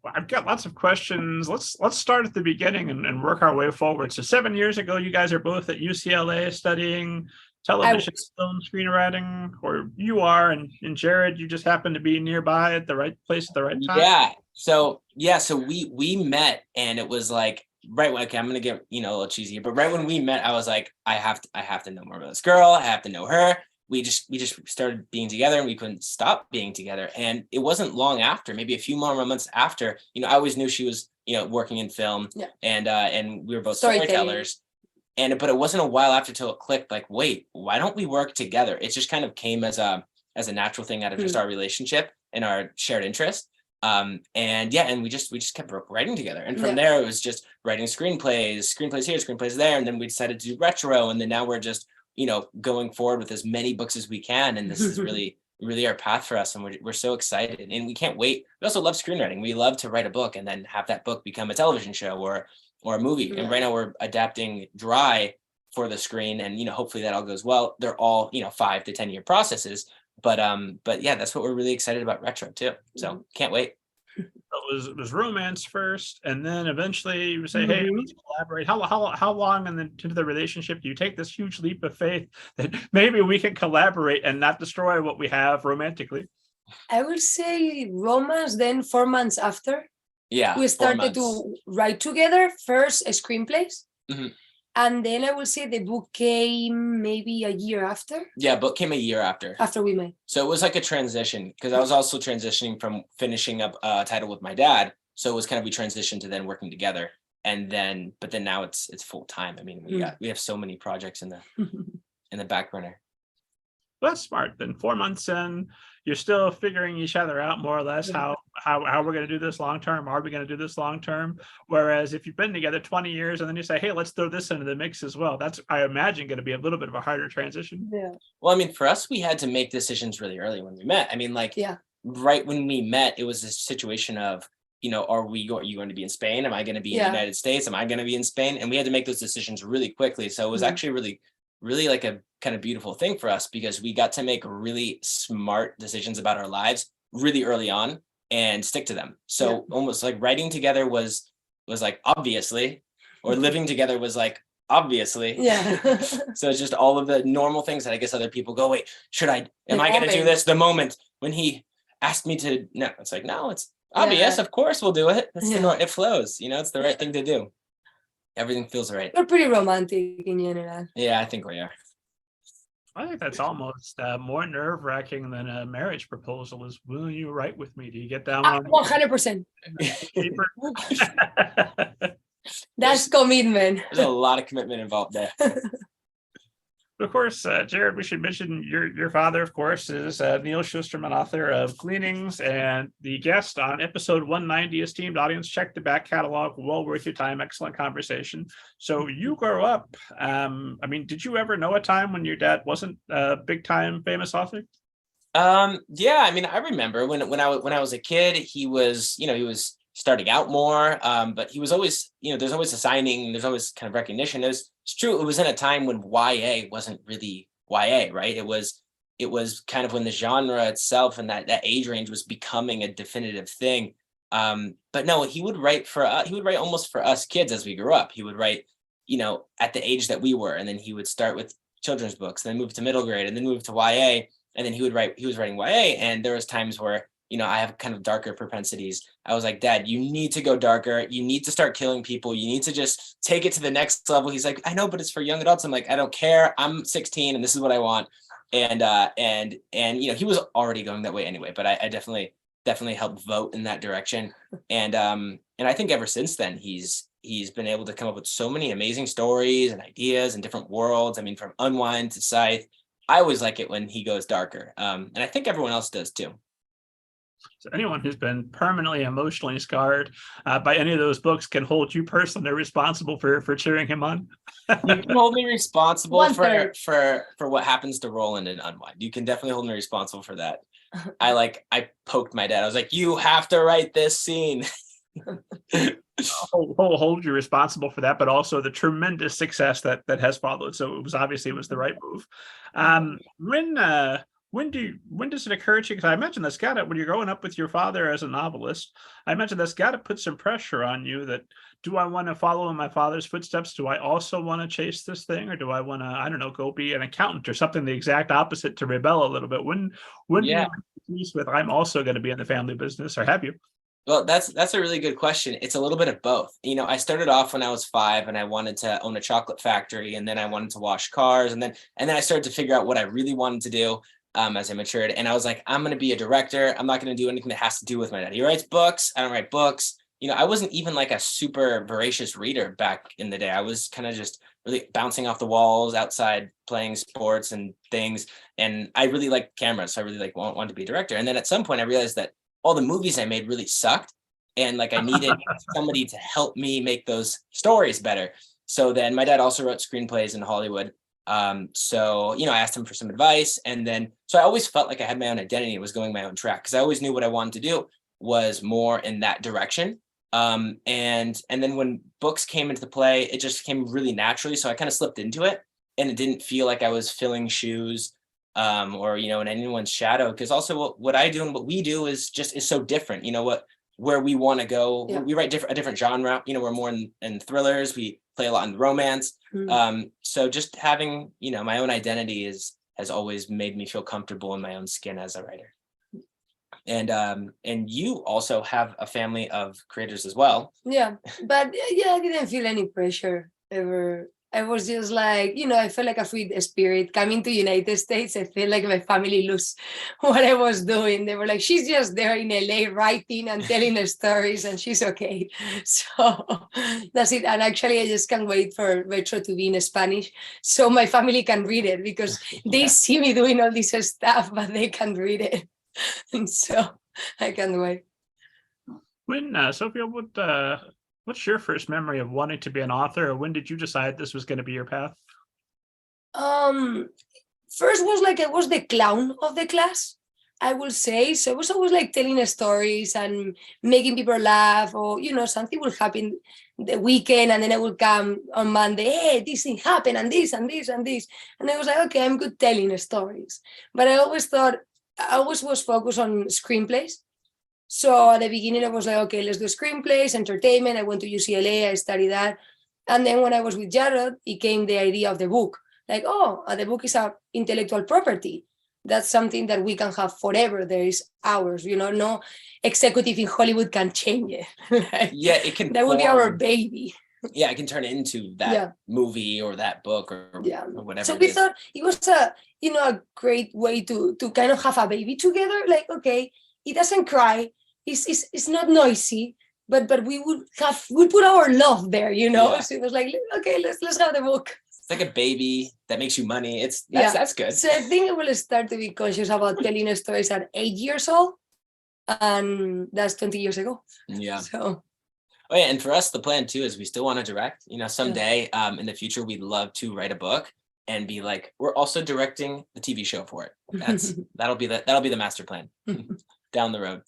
I've got lots of questions. Let's start at the beginning and work our way forward. So 7 years ago, you guys are both at UCLA studying television, film, screenwriting, or you are, and Jared, you just happen to be nearby at the right place at the right time. So we met, and it was like right when, okay, I'm gonna get a little cheesy here, but right when we met, I was like, I have to know more about this girl. I have to know her. We just started being together, and we couldn't stop being together. And it wasn't long after, maybe a few more months after, I always knew she was, working in film, and we were both storytellers. But it wasn't a while after till it clicked, like, wait, why don't we work together? It just kind of came as a natural thing out of just our relationship and our shared interest. And we just kept writing together. And from there, it was just writing screenplays here, screenplays there. And then we decided to do retro. And then now we're just, going forward with as many books as we can. And this is really our path for us. And we're so excited, and we can't wait. We also love screenwriting. We love to write a book and then have that book become a television show or a movie. And right now we're adapting Dry for the screen, and hopefully that all goes well. They're all 5 to 10 year processes, but yeah, that's what we're really excited about retro too. So can't wait. It was romance first, and then eventually you say, hey, we need to collaborate. How long into the relationship do you take this huge leap of faith that maybe we can collaborate and not destroy what we have romantically? I will say romance, then 4 months after. Yeah, we started to write together first screenplays, and then I will say the book came maybe a year after. Yeah, book came a year after we met. So it was like a transition, because I was also transitioning from finishing up a title with my dad. So it was kind of, we transitioned to then working together, but then now it's full time. I mean, we have so many projects in the back burner. Well, that's smart. Then 4 months in, you're still figuring each other out more or less how we're going to do this long term. Are we going to do this long term? Whereas if you've been together 20 years and then you say, hey, let's throw this into the mix as well, that's, I imagine, going to be a little bit of a harder transition. Yeah. Well, I mean, for us, we had to make decisions really early when we met. I mean, right when we met, it was this situation of, are you going to be in Spain? Am I going to be in the United States? Am I going to be in Spain? And we had to make those decisions really quickly. So it was actually really like a kind of beautiful thing for us, because we got to make really smart decisions about our lives really early on and stick to them. So almost like writing together was like, obviously, or living together was like, obviously. So it's just all of the normal things that I guess other people go, wait, am I going to do this? The moment when he asked me to, no, it's like, no, it's obvious. Of course we'll do it. That's it flows, it's the right thing to do. Everything feels right. We're pretty romantic in general. Yeah, I think we are. I think that's almost more nerve-wracking than a marriage proposal is, will you write with me? Do you get down on 100%. That's commitment. There's a lot of commitment involved there. Of course, Jared, we should mention your father, of course, is Neil Shusterman, author of Gleanings, and the guest on episode 190. Esteemed audience, check the back catalog. Well worth your time. Excellent conversation. So you grow up. I mean, did you ever know a time when your dad wasn't a big-time famous author? Yeah, I mean, I remember when I was a kid, he was starting out more, but he was always, there's always a signing, there's always kind of recognition. It's true, it was in a time when YA wasn't really YA, right? It was kind of when the genre itself and that age range was becoming a definitive thing. But no, he would write almost for us kids as we grew up. He would write, at the age that we were, and then he would start with children's books, and then move to middle grade, and then move to YA, and then he was writing YA, and there was times where I have kind of darker propensities. I was like, Dad, you need to go darker. You need to start killing people. You need to just take it to the next level. He's like, I know, but it's for young adults. I'm like, I don't care. I'm 16 and this is what I want. And he was already going that way anyway, but I definitely helped vote in that direction. And I think ever since then, he's been able to come up with so many amazing stories and ideas and different worlds. I mean, from Unwind to Scythe, I always like it when he goes darker. And I think everyone else does too. So anyone who's been permanently emotionally scarred by any of those books can hold you personally responsible for cheering him on. You can hold me responsible for what happens to Roland in Unwind. You can definitely hold me responsible for that. I poked my dad. I was like, you have to write this scene. hold you responsible for that, but also the tremendous success that has followed. So it was the right move. when does it occur to you? Because I imagine that's got to, when you're growing up with your father as a novelist, I imagine that's got to put some pressure on you that, do I want to follow in my father's footsteps? Do I also want to chase this thing? Or do I want to, I don't know, go be an accountant or something the exact opposite, to rebel a little bit? When do you Yeah. make the peace with, I'm also going to be in the family business, or have you? Well, that's a really good question. It's a little bit of both. You know, I started off when I was 5 and I wanted to own a chocolate factory, and then I wanted to wash cars, and then I started to figure out what I really wanted to do as I matured. And I was like, I'm going to be a director. I'm not going to do anything that has to do with my dad. He writes books. I don't write books. You know, I wasn't even like a super voracious reader back in the day. I was kind of just really bouncing off the walls outside, playing sports and things. And I really liked cameras. So I really wanted to be a director. And then at some point I realized that all the movies I made really sucked. And like I needed somebody to help me make those stories better. So then my dad also wrote screenplays in Hollywood. So, you know, I asked him for some advice, and then, so I always felt like I had my own identity and was going my own track, because I always knew what I wanted to do was more in that direction. And then when books came into play, it just came really naturally. So I kind of slipped into it, and it didn't feel like I was filling shoes, or, you know, in anyone's shadow. Because also what I do and what we do is so different. You know, where we want to go. Yeah. We write a different genre. You know, we're more in thrillers. We play a lot in romance. So just having, you know, my own identity has always made me feel comfortable in my own skin as a writer. And you also have a family of creators as well. Yeah, but yeah, I didn't feel any pressure ever. I was just like, you know, I felt like a free spirit coming to United States. I feel like my family lost what I was doing. They were like, she's just there in LA writing and telling her stories, and she's okay. So that's it. And actually, I just can't wait for Retro to be in Spanish so my family can read it, because they see me doing all this stuff, but they can't read it. And so I can't wait. When, Sophia, what's your first memory of wanting to be an author, or when did you decide this was going to be your path? First was like I was the clown of the class, I will say. So I was always like telling stories and making people laugh, or, you know, something will happen the weekend, and then I will come on Monday, hey, this thing happened, and this and this and this. And I was like, okay, I'm good telling stories. But I always was focused on screenplays. So at the beginning, I was like, okay, let's do screenplays, entertainment. I went to UCLA, I studied that. And then when I was with Jarrod, it came the idea of the book. Like, oh, the book is an intellectual property. That's something that we can have forever. There is ours, you know, no executive in Hollywood can change it. Like, yeah, it can. That would be our baby. Yeah, it can turn into that movie or that book or whatever. So we thought it was a great way to kind of have a baby together. Like, okay, it doesn't cry. It's not noisy, but we put our love there, you know. Yeah. So it was like, okay, let's have the book. It's like a baby that makes you money. That's good. So I think I will start to be conscious about telling stories at 8 years old, and that's 20 years ago. Yeah. So. Oh yeah, and for us, the plan too is we still want to direct. You know, someday in the future, we'd love to write a book and be like, we're also directing the TV show for it. That'll be the master plan down the road.